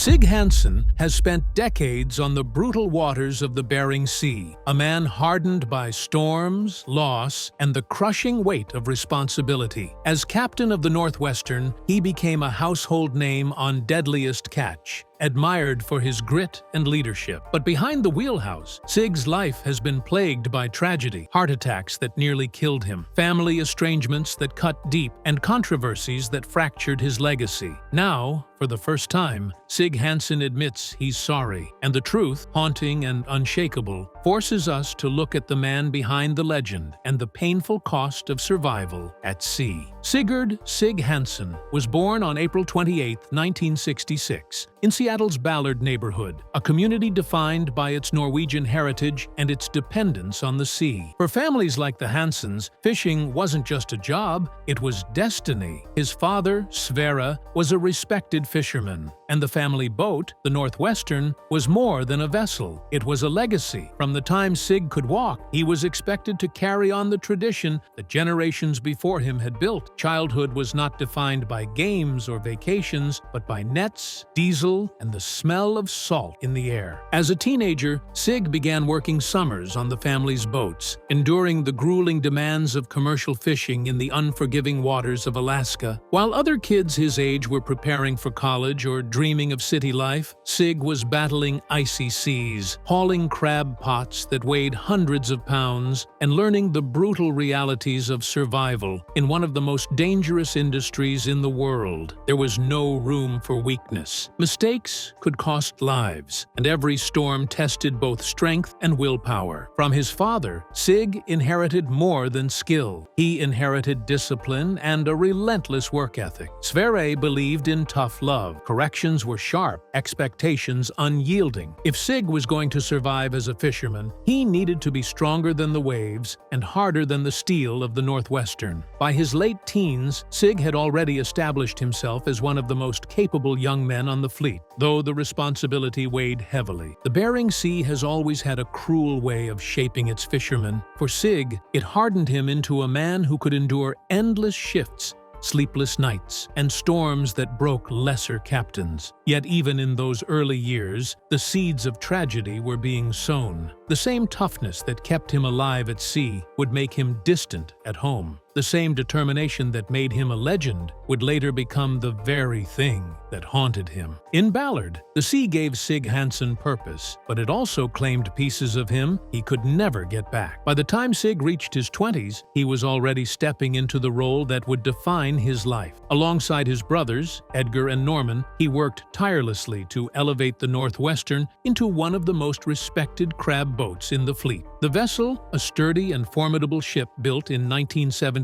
Sig Hansen has spent decades on the brutal waters of the Bering Sea, a man hardened by storms, loss, and the crushing weight of responsibility. As captain of the Northwestern, he became a household name on Deadliest Catch, admired for his grit and leadership. But behind the wheelhouse, Sig's life has been plagued by tragedy, heart attacks that nearly killed him, family estrangements that cut deep, and controversies that fractured his legacy. Now, for the first time, Sig Hansen admits he's sorry, and the truth, haunting and unshakable, forces us to look at the man behind the legend and the painful cost of survival at sea. Sigurd Sig Hansen was born on April 28, 1966, in Seattle's Ballard neighborhood, a community defined by its Norwegian heritage and its dependence on the sea. For families like the Hansens, fishing wasn't just a job, it was destiny. His father, Sverre, was a respected fisherman, and the family boat, the Northwestern, was more than a vessel. It was a legacy. From the time Sig could walk, he was expected to carry on the tradition that generations before him had built. Childhood was not defined by games or vacations, but by nets, diesel, and the smell of salt in the air. As a teenager, Sig began working summers on the family's boats, enduring the grueling demands of commercial fishing in the unforgiving waters of Alaska. While other kids his age were preparing for college or dreaming of city life, Sig was battling icy seas, hauling crab pots that weighed hundreds of pounds, and learning the brutal realities of survival in one of the most dangerous industries in the world. There was no room for weakness. Mistakes could cost lives, and every storm tested both strength and willpower. From his father, Sig inherited more than skill. He inherited discipline and a relentless work ethic. Sverre believed in tough love. Corrections were sharp, expectations unyielding. If Sig was going to survive as a fisherman, he needed to be stronger than the waves and harder than the steel of the Northwestern. By his late teens, Sig had already established himself as one of the most capable young men on the fleet, though the responsibility weighed heavily. The Bering Sea has always had a cruel way of shaping its fishermen. For Sig, it hardened him into a man who could endure endless shifts, sleepless nights, and storms that broke lesser captains. Yet even in those early years, the seeds of tragedy were being sown. The same toughness that kept him alive at sea would make him distant at home. The same determination that made him a legend would later become the very thing that haunted him. In Ballard, the sea gave Sig Hansen purpose, but it also claimed pieces of him he could never get back. By the time Sig reached his 20s, he was already stepping into the role that would define his life. Alongside his brothers, Edgar and Norman, he worked tirelessly to elevate the Northwestern into one of the most respected crab boats in the fleet. The vessel, a sturdy and formidable ship built in 1977,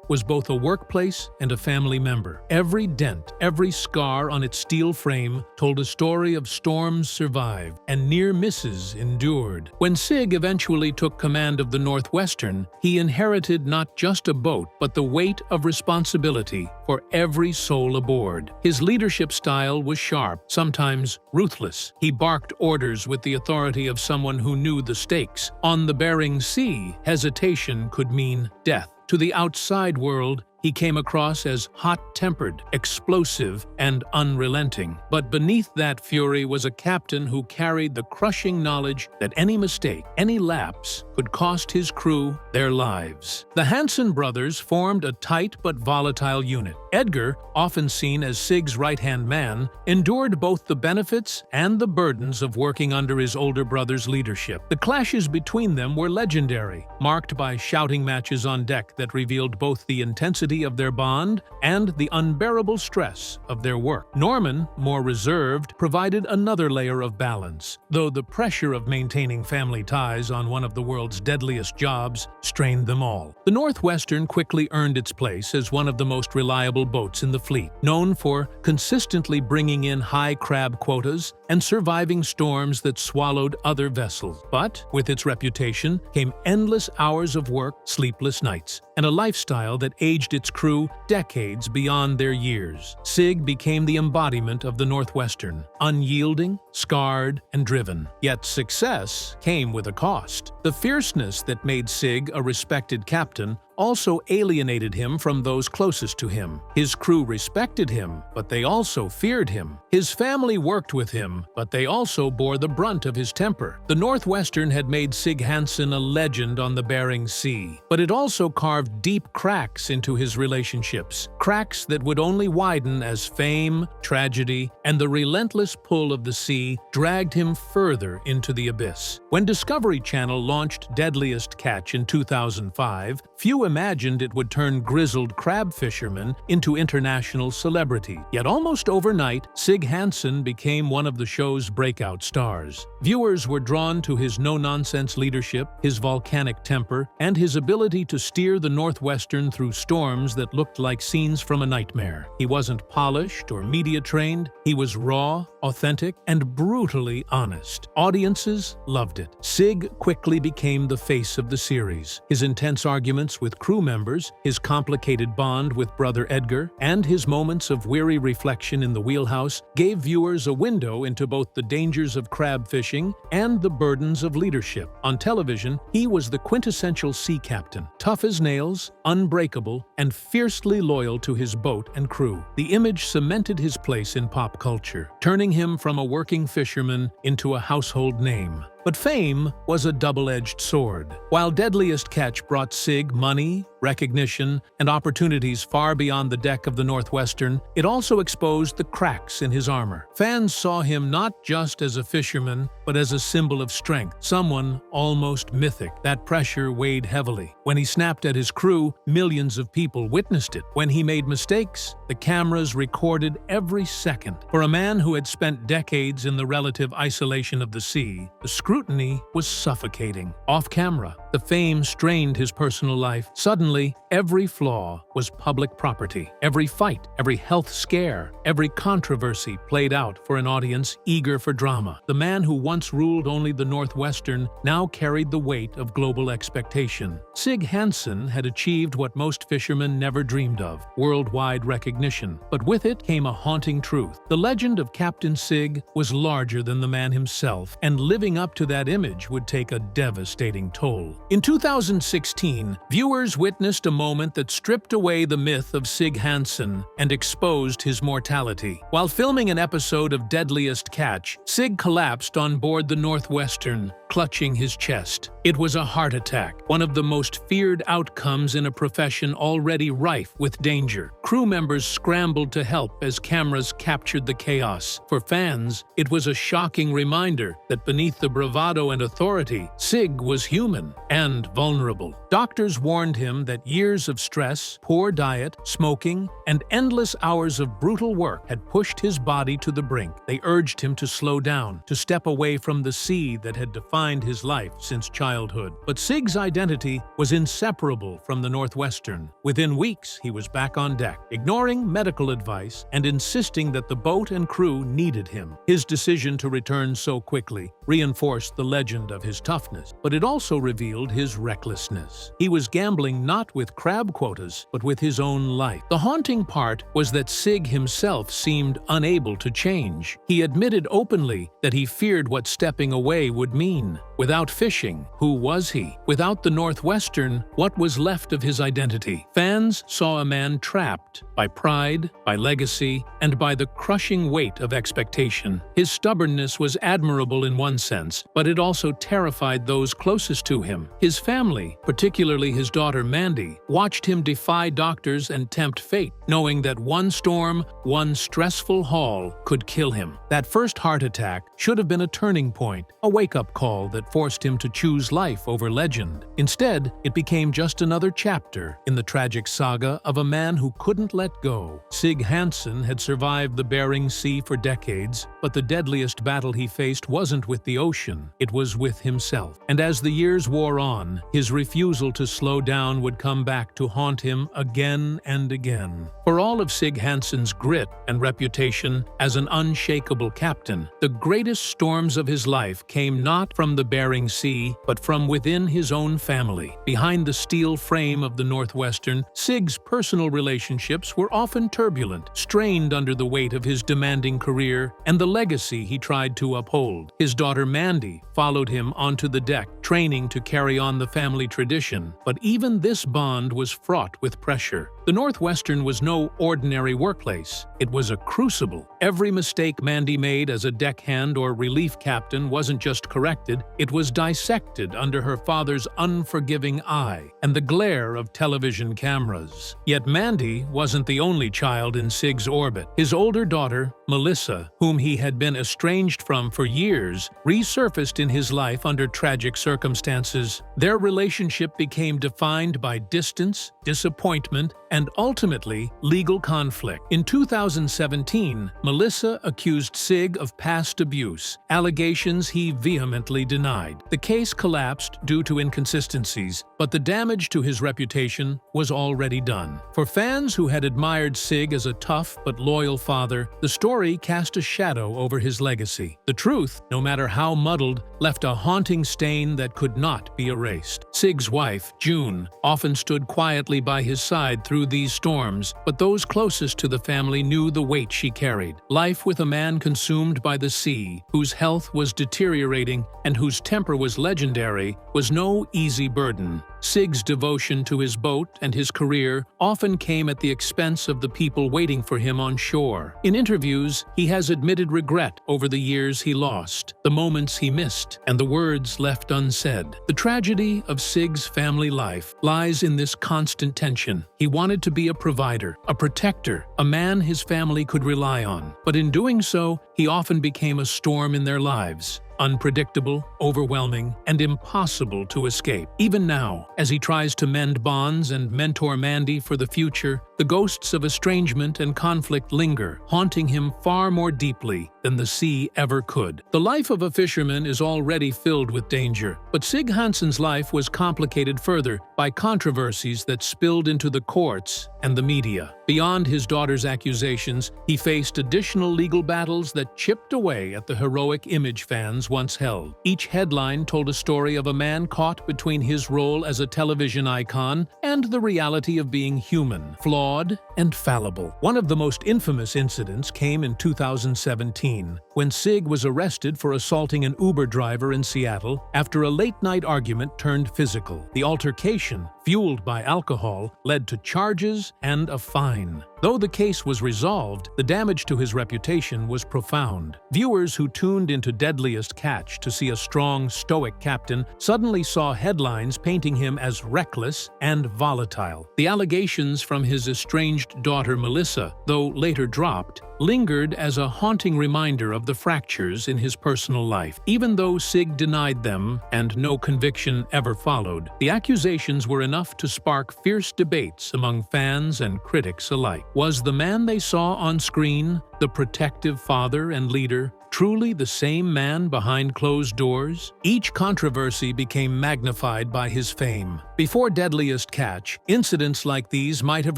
was both a workplace and a family member. Every dent, every scar on its steel frame told a story of storms survived and near misses endured. When Sig eventually took command of the Northwestern, he inherited not just a boat, but the weight of responsibility for every soul aboard. His leadership style was sharp, sometimes ruthless. He barked orders with the authority of someone who knew the stakes. On the Bering Sea, hesitation could mean death. To the outside world, he came across as hot-tempered, explosive, and unrelenting. But beneath that fury was a captain who carried the crushing knowledge that any mistake, any lapse, could cost his crew their lives. The Hansen brothers formed a tight but volatile unit. Edgar, often seen as Sig's right-hand man, endured both the benefits and the burdens of working under his older brother's leadership. The clashes between them were legendary, marked by shouting matches on deck that revealed both the intensity of their bond and the unbearable stress of their work. Norman, more reserved, provided another layer of balance, though the pressure of maintaining family ties on one of the world's deadliest jobs strained them all. The Northwestern quickly earned its place as one of the most reliable boats in the fleet, known for consistently bringing in high crab quotas and surviving storms that swallowed other vessels. But with its reputation came endless hours of work, sleepless nights, and a lifestyle that aged its crew decades beyond their years. Sig became the embodiment of the Northwestern, unyielding, scarred, and driven. Yet success came with a cost. The fierceness that made Sig a respected captain also alienated him from those closest to him. His crew respected him, but they also feared him. His family worked with him, but they also bore the brunt of his temper. The Northwestern had made Sig Hansen a legend on the Bering Sea, but it also carved deep cracks into his relationships, cracks that would only widen as fame, tragedy, and the relentless pull of the sea dragged him further into the abyss. When Discovery Channel launched Deadliest Catch in 2005, few imagined it would turn grizzled crab fishermen into international celebrity. Yet almost overnight, Sig Hansen became one of the show's breakout stars. Viewers were drawn to his no-nonsense leadership, his volcanic temper, and his ability to steer the Northwestern through storms that looked like scenes from a nightmare. He wasn't polished or media-trained. He was raw, authentic, and brutally honest. Audiences loved it. Sig quickly became the face of the series. His intense arguments with crew members, his complicated bond with brother Edgar, and his moments of weary reflection in the wheelhouse gave viewers a window into both the dangers of crab fishing and the burdens of leadership. On television, he was the quintessential sea captain, tough as nails, unbreakable, and fiercely loyal to his boat and crew. The image cemented his place in pop culture, turning him from a working fisherman into a household name. But fame was a double-edged sword. While Deadliest Catch brought Sig money, recognition, and opportunities far beyond the deck of the Northwestern, it also exposed the cracks in his armor. Fans saw him not just as a fisherman, but as a symbol of strength, someone almost mythic. That pressure weighed heavily. When he snapped at his crew, millions of people witnessed it. When he made mistakes, the cameras recorded every second. For a man who had spent decades in the relative isolation of the sea, the scrutiny was suffocating. Off camera, the fame strained his personal life. Suddenly, every flaw was public property. Every fight, every health scare, every controversy played out for an audience eager for drama. The man who once ruled only the Northwestern now carried the weight of global expectation. Sig Hansen had achieved what most fishermen never dreamed of: worldwide recognition. But with it came a haunting truth. The legend of Captain Sig was larger than the man himself, and living up to that image would take a devastating toll. In 2016, viewers witnessed a moment that stripped away the myth of Sig Hansen and exposed his mortality. While filming an episode of Deadliest Catch, Sig collapsed on board the Northwestern, clutching his chest. It was a heart attack, one of the most feared outcomes in a profession already rife with danger. Crew members scrambled to help as cameras captured the chaos. For fans, it was a shocking reminder that beneath the bravado and authority, Sig was human and vulnerable. Doctors warned him that years of stress, poor diet, smoking, and endless hours of brutal work had pushed his body to the brink. They urged him to slow down, to step away from the sea that had defined his life since childhood. But Sig's identity was inseparable from the Northwestern. Within weeks, he was back on deck, ignoring medical advice and insisting that the boat and crew needed him. His decision to return so quickly reinforced the legend of his toughness, but it also revealed his recklessness. He was gambling not with crab quotas, but with his own life. The haunting part was that Sig himself seemed unable to change. He admitted openly that he feared what stepping away would mean. Without fishing, who was he? Without the Northwestern, what was left of his identity? Fans saw a man trapped by pride, by legacy, and by the crushing weight of expectation. His stubbornness was admirable in one sense, but it also terrified those closest to him. His family, particularly his daughter Mandy, watched him defy doctors and tempt fate, knowing that one storm, one stressful haul could kill him. That first heart attack should have been a turning point, a wake-up call that forced him to choose life over legend. Instead, it became just another chapter in the tragic saga of a man who couldn't let go. Sig Hansen had survived the Bering Sea for decades, but the deadliest battle he faced wasn't with the ocean, it was with himself. And as the years wore on, his refusal to slow down would come back to haunt him again and again. For all of Sig Hansen's grit and reputation as an unshakable captain, the greatest storms of his life came not from the Bering Sea, but from within his own family. Behind the steel frame of the Northwestern, Sig's personal relationships were often turbulent, strained under the weight of his demanding career and the legacy he tried to uphold. His daughter Mandy followed him onto the deck, training to carry on the family tradition. But even this bond was fraught with pressure. The Northwestern was no ordinary workplace. It was a crucible. Every mistake Mandy made as a deckhand or relief captain wasn't just corrected, it was dissected under her father's unforgiving eye and the glare of television cameras. Yet Mandy wasn't the only child in Sig's orbit. His older daughter, Melissa, whom he had been estranged from for years, resurfaced in his life under tragic circumstances. Their relationship became defined by distance, disappointment, and ultimately legal conflict. In 2017, Melissa accused Sig of past abuse, allegations he vehemently denied. The case collapsed due to inconsistencies, but the damage to his reputation was already done. For fans who had admired Sig as a tough but loyal father, the story cast a shadow over his legacy. The truth, no matter how muddled, left a haunting stain that could not be erased. Sig's wife, June, often stood quietly by his side through these storms, but those closest to the family knew the weight she carried. Life with a man consumed by the sea, whose health was deteriorating and whose temper was legendary, was no easy burden. Sig's devotion to his boat and his career often came at the expense of the people waiting for him on shore. In interviews, he has admitted regret over the years he lost, the moments he missed, and the words left unsaid. The tragedy of Sig's family life lies in this constant tension. He wanted to be a provider, a protector, a man his family could rely on. But in doing so, he often became a storm in their lives. Unpredictable, overwhelming, and impossible to escape. Even now, as he tries to mend bonds and mentor Mandy for the future, the ghosts of estrangement and conflict linger, haunting him far more deeply than the sea ever could. The life of a fisherman is already filled with danger, but Sig Hansen's life was complicated further by controversies that spilled into the courts and the media. Beyond his daughter's accusations, he faced additional legal battles that chipped away at the heroic image fans once held. Each headline told a story of a man caught between his role as a television icon and the reality of being human, flawed and fallible. One of the most infamous incidents came in 2017, when Sig was arrested for assaulting an Uber driver in Seattle after a late-night argument turned physical. The altercation, fueled by alcohol, led to charges and a fine. Though the case was resolved, the damage to his reputation was profound. Viewers who tuned into Deadliest Catch to see a strong, stoic captain suddenly saw headlines painting him as reckless and volatile. The allegations from his estranged daughter Melissa, though later dropped, lingered as a haunting reminder of the fractures in his personal life. Even though Sig denied them and no conviction ever followed, the accusations were enough to spark fierce debates among fans and critics alike. Was the man they saw on screen, the protective father and leader, truly the same man behind closed doors? Each controversy became magnified by his fame. Before Deadliest Catch, incidents like these might have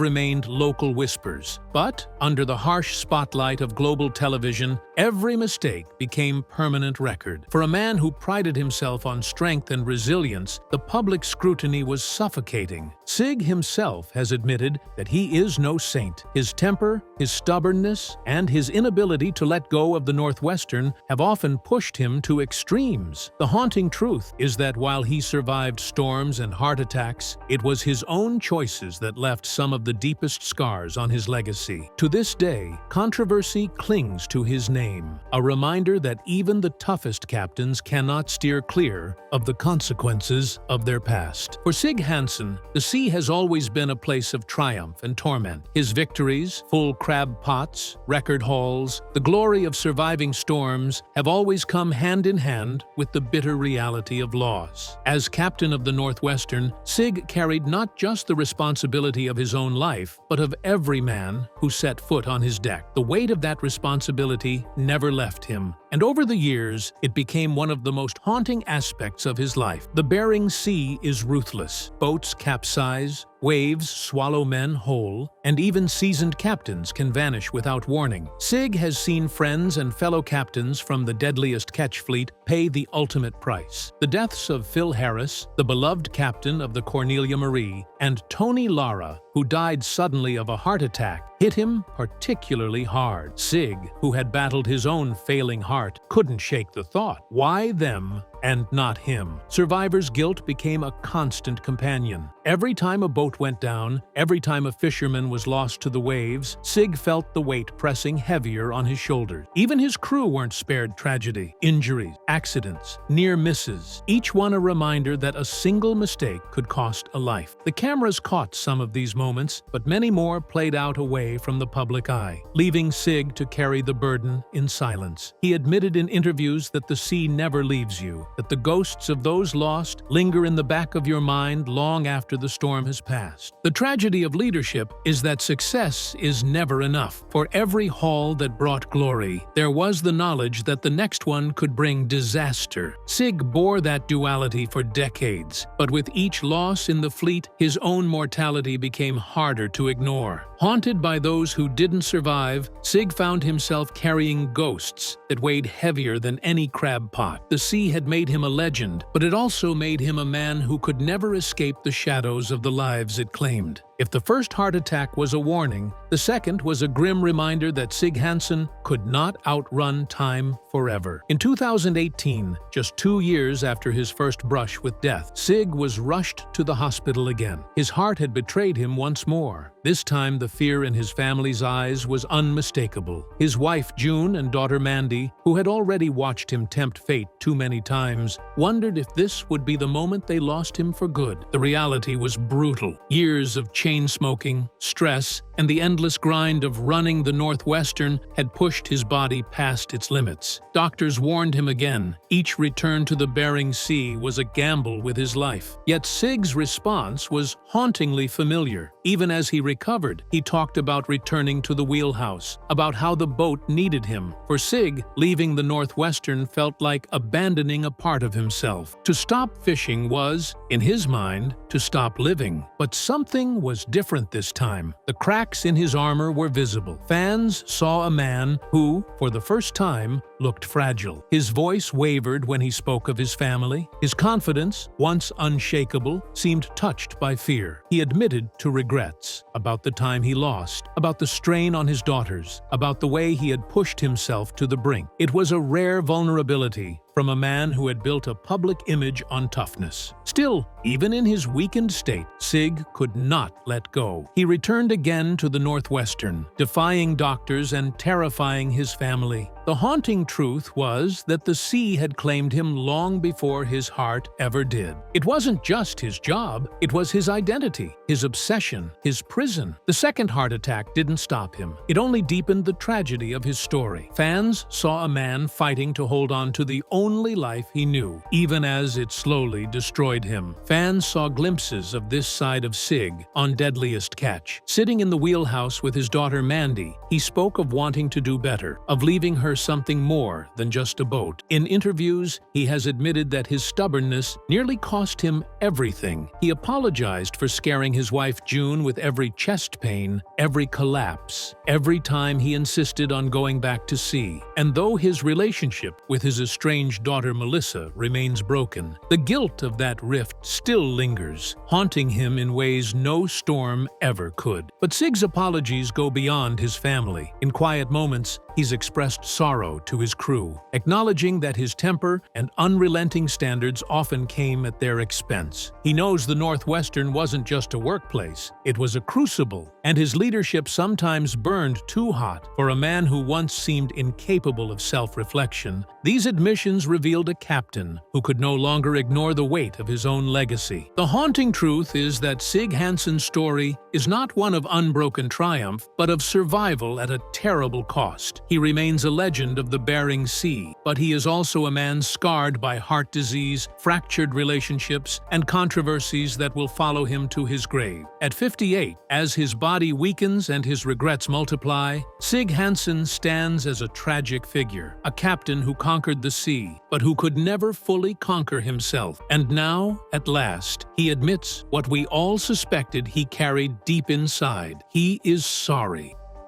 remained local whispers. But, under the harsh spotlight of global television, every mistake became permanent record. For a man who prided himself on strength and resilience, the public scrutiny was suffocating. Sig himself has admitted that he is no saint. His temper, his stubbornness, and his inability to let go of the Northwestern have often pushed him to extremes. The haunting truth is that while he survived storms and heart attacks, it was his own choices that left some of the deepest scars on his legacy. To this day, controversy clings to his name, a reminder that even the toughest captains cannot steer clear of the consequences of their past. For Sig Hansen, the sea has always been a place of triumph and torment. His victories, full crab pots, record hauls, the glory of surviving storms have always come hand in hand with the bitter reality of loss. As captain of the Northwestern, Sig carried not just the responsibility of his own life, but of every man who set foot on his deck. The weight of that responsibility never left him, and over the years, it became one of the most haunting aspects of his life. The Bering Sea is ruthless. Boats capsize, waves swallow men whole, and even seasoned captains can vanish without warning. Sig has seen friends and fellow captains from the Deadliest Catch fleet pay the ultimate price. The deaths of Phil Harris, the beloved captain of the Cornelia Marie, and Tony Lara, who died suddenly of a heart attack, hit him particularly hard. Sig, who had battled his own failing heart, couldn't shake the thought, why them and not him? Survivor's guilt became a constant companion. Every time a boat went down, every time a fisherman was lost to the waves, Sig felt the weight pressing heavier on his shoulders. Even his crew weren't spared tragedy, injuries, accidents, near misses, each one a reminder that a single mistake could cost a life. The cameras caught some of these moments, but many more played out away from the public eye, leaving Sig to carry the burden in silence. He admitted in interviews that the sea never leaves you, that the ghosts of those lost linger in the back of your mind long after the storm has passed. The tragedy of leadership is that success is never enough. For every haul that brought glory, there was the knowledge that the next one could bring disaster. Sig bore that duality for decades, but with each loss in the fleet, his own mortality became harder to ignore. Haunted by those who didn't survive, Sig found himself carrying ghosts that weighed heavier than any crab pot. The sea had made him a legend, but it also made him a man who could never escape the shadows of the lives it claimed. If the first heart attack was a warning, the second was a grim reminder that Sig Hansen could not outrun time forever. In 2018, just 2 years after his first brush with death, Sig was rushed to the hospital again. His heart had betrayed him once more. This time, the fear in his family's eyes was unmistakable. His wife, June, and daughter, Mandy, who had already watched him tempt fate too many times, wondered if this would be the moment they lost him for good. The reality was brutal. Years of chain smoking, stress, and the endless grind of running the Northwestern had pushed his body past its limits. Doctors warned him again. Each return to the Bering Sea was a gamble with his life. Yet Sig's response was hauntingly familiar. Even as he recovered, he talked about returning to the wheelhouse, about how the boat needed him. For Sig, leaving the Northwestern felt like abandoning a part of himself. To stop fishing was, in his mind, to stop living. But something was different this time. The cracks in his armor were visible. Fans saw a man who, for the first time, looked fragile. His voice wavered when he spoke of his family. His confidence, once unshakable, seemed touched by fear. He admitted to regrets about the time he lost, about the strain on his daughters, about the way he had pushed himself to the brink. It was a rare vulnerability from a man who had built a public image on toughness. Still, even in his weakened state, Sig could not let go. He returned again to the Northwestern, defying doctors and terrifying his family. The haunting truth was that the sea had claimed him long before his heart ever did. It wasn't just his job, it was his identity, his obsession, his prison. The second heart attack didn't stop him. It only deepened the tragedy of his story. Fans saw a man fighting to hold on to the only life he knew, even as it slowly destroyed him. Fans saw glimpses of this side of Sig on Deadliest Catch. Sitting in the wheelhouse with his daughter Mandy, he spoke of wanting to do better, of leaving her something more than just a boat. In interviews, he has admitted that his stubbornness nearly cost him everything. He apologized for scaring his wife June with every chest pain, every collapse, every time he insisted on going back to sea. And though his relationship with his estranged daughter Melissa remains broken, the guilt of that rift still lingers, haunting him in ways no storm ever could. But Sig's apologies go beyond his family. In quiet moments, he's expressed sorrow to his crew, acknowledging that his temper and unrelenting standards often came at their expense. He knows the Northwestern wasn't just a workplace, it was a crucible, and his leadership sometimes burned too hot. For a man who once seemed incapable of self-reflection, these admissions revealed a captain who could no longer ignore the weight of his own legacy. The haunting truth is that Sig Hansen's story is not one of unbroken triumph, but of survival at a terrible cost. He remains a legend of the Bering Sea, but he is also a man scarred by heart disease, fractured relationships, and controversies that will follow him to his grave. At 58, as his body body weakens and his regrets multiply, Sig Hansen stands as a tragic figure, a captain who conquered the sea, but who could never fully conquer himself. And now, at last, he admits what we all suspected he carried deep inside. He is sorry.